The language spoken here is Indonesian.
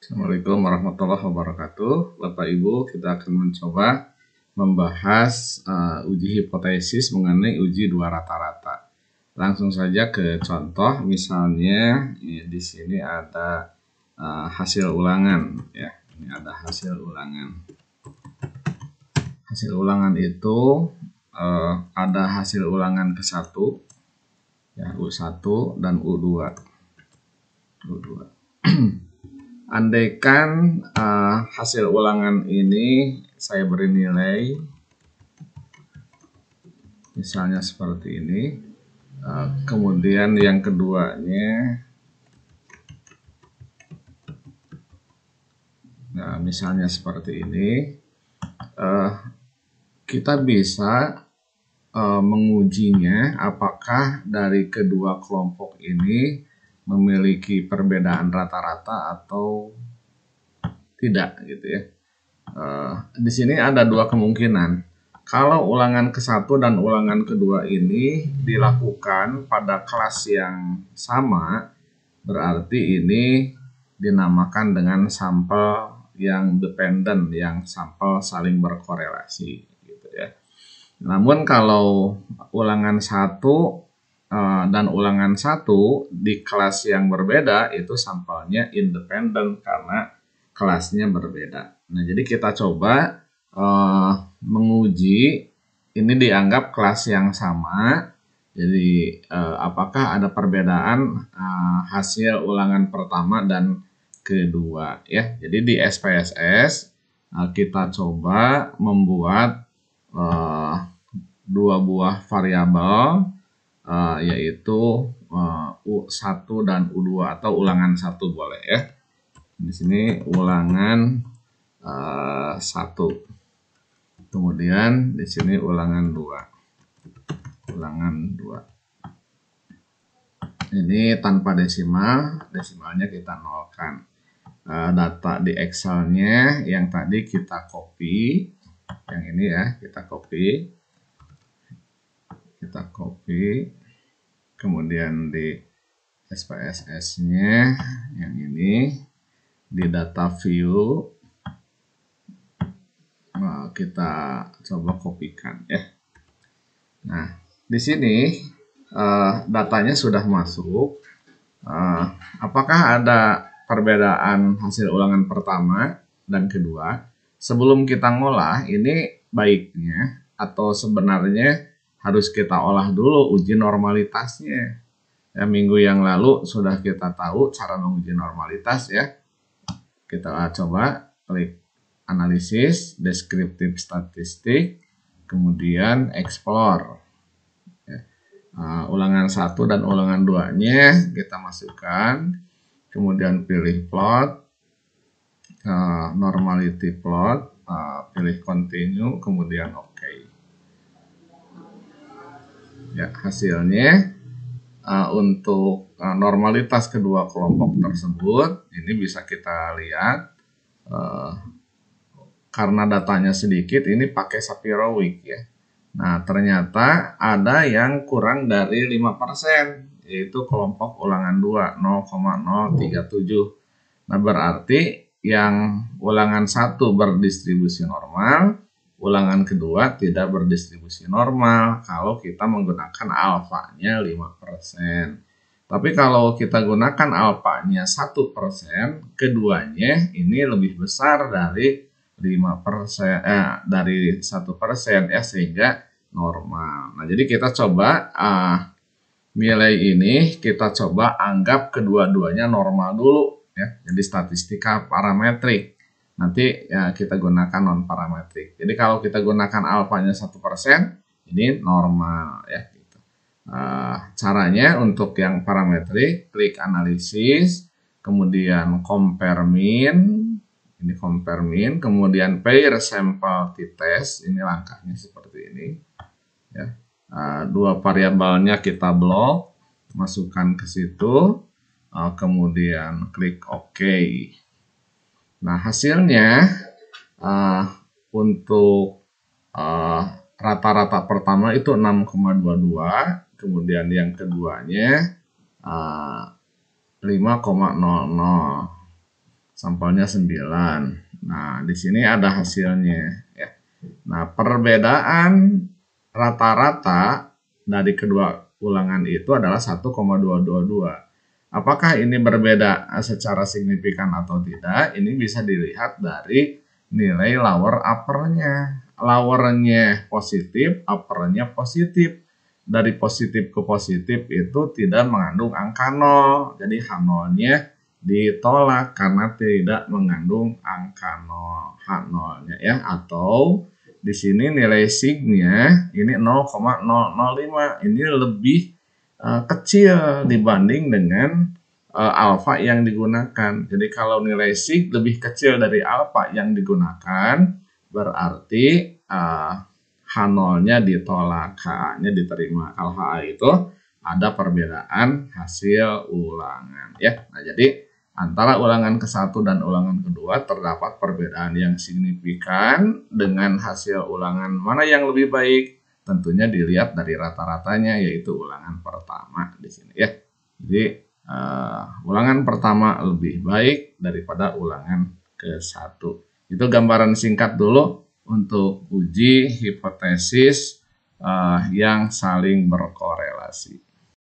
Assalamualaikum warahmatullahi wabarakatuh. Bapak Ibu, kita akan mencoba membahas uji hipotesis mengenai uji dua rata-rata. Langsung saja ke contoh, misalnya di sini ada hasil ulangan, ya. Ini ada hasil ulangan. Hasil ulangan itu ada hasil ulangan ke-1, ya, U1 dan U2. Andaikan hasil ulangan ini saya beri nilai misalnya seperti ini, kemudian yang keduanya, nah misalnya seperti ini, kita bisa mengujinya apakah dari kedua kelompok ini memiliki perbedaan rata-rata atau tidak, gitu ya. Di sini ada dua kemungkinan. Kalau ulangan ke-1 dan ulangan kedua ini dilakukan pada kelas yang sama, berarti ini dinamakan dengan sampel yang dependen, yang sampel saling berkorelasi, gitu ya. Namun kalau ulangan 1 dan ulangan 1 di kelas yang berbeda, itu sampelnya independen karena kelasnya berbeda. Nah, jadi kita coba menguji ini dianggap kelas yang sama. Jadi apakah ada perbedaan hasil ulangan pertama dan kedua, ya. Jadi di SPSS kita coba membuat dua buah variabel, yaitu U1 dan U2 atau ulangan 1 boleh, ya. Di sini ulangan 1. Kemudian di sini ulangan 2. Ulangan 2. Ini tanpa desimal, desimalnya kita nolkan. Data di Excel-nya yang tadi kita copy, yang ini ya, kita copy. Kemudian di SPSS-nya yang ini, di data view kita coba kopikan, ya. Nah, di sini datanya sudah masuk. Apakah ada perbedaan hasil ulangan pertama dan kedua? Sebelum kita ngolah, ini baiknya atau sebenarnya harus kita olah dulu uji normalitasnya. Ya, minggu yang lalu sudah kita tahu cara menguji normalitas, ya. Kita coba klik analisis, deskriptif statistik, kemudian explore. Ulangan 1 dan ulangan 2-nya kita masukkan, kemudian pilih plot, normality plot, pilih continue, kemudian OK. Ya, hasilnya untuk normalitas kedua kelompok tersebut ini bisa kita lihat, karena datanya sedikit ini pakai Sapirowicz, ya. Nah, ternyata ada yang kurang dari 5%, yaitu kelompok ulangan 2, 0,037. Nah, berarti yang ulangan 1 berdistribusi normal, ulangan kedua tidak berdistribusi normal kalau kita menggunakan alfanya 5%. Tapi kalau kita gunakan alfanya 1%, keduanya ini lebih besar dari 5%, dari 1%, ya, sehingga normal. Nah, jadi kita coba nilai ini kita coba anggap kedua-duanya normal dulu, ya. Jadi statistika parametrik. Nanti ya kita gunakan non parametrik. Jadi kalau kita gunakan alfanya 1%, ini normal, ya, gitu. Caranya untuk yang parametrik, klik analisis, kemudian compare mean. Ini compare mean, kemudian pair sample t-test, ini langkahnya seperti ini, ya. Dua variabelnya kita blok, masukkan ke situ, kemudian klik OK. Nah, hasilnya untuk rata-rata pertama itu 6,22, kemudian yang keduanya 5,00. sampelnya 9. Nah, di sini ada hasilnya ya. Nah, perbedaan rata-rata dari kedua ulangan itu adalah 1,222. Apakah ini berbeda secara signifikan atau tidak? Ini bisa dilihat dari nilai lower uppernya. Lowernya positif, uppernya positif. Dari positif ke positif itu tidak mengandung angka 0. Jadi H0-nya ditolak karena tidak mengandung angka 0, H0-nya ya, atau di sini nilai sig-nya ini 0,005, ini lebih kecil dibanding dengan alfa yang digunakan. Jadi kalau nilai sig lebih kecil dari alfa yang digunakan, berarti H0-nya ditolak, H-nya diterima. Kalau H itu ada perbedaan hasil ulangan ya. Nah, jadi antara ulangan ke-1 dan ulangan kedua terdapat perbedaan yang signifikan. Dengan hasil ulangan mana yang lebih baik tentunya dilihat dari rata-ratanya, yaitu ulangan pertama di sini ya. Jadi ulangan pertama lebih baik daripada ulangan ke-1. Itu gambaran singkat dulu untuk uji hipotesis yang saling berkorelasi.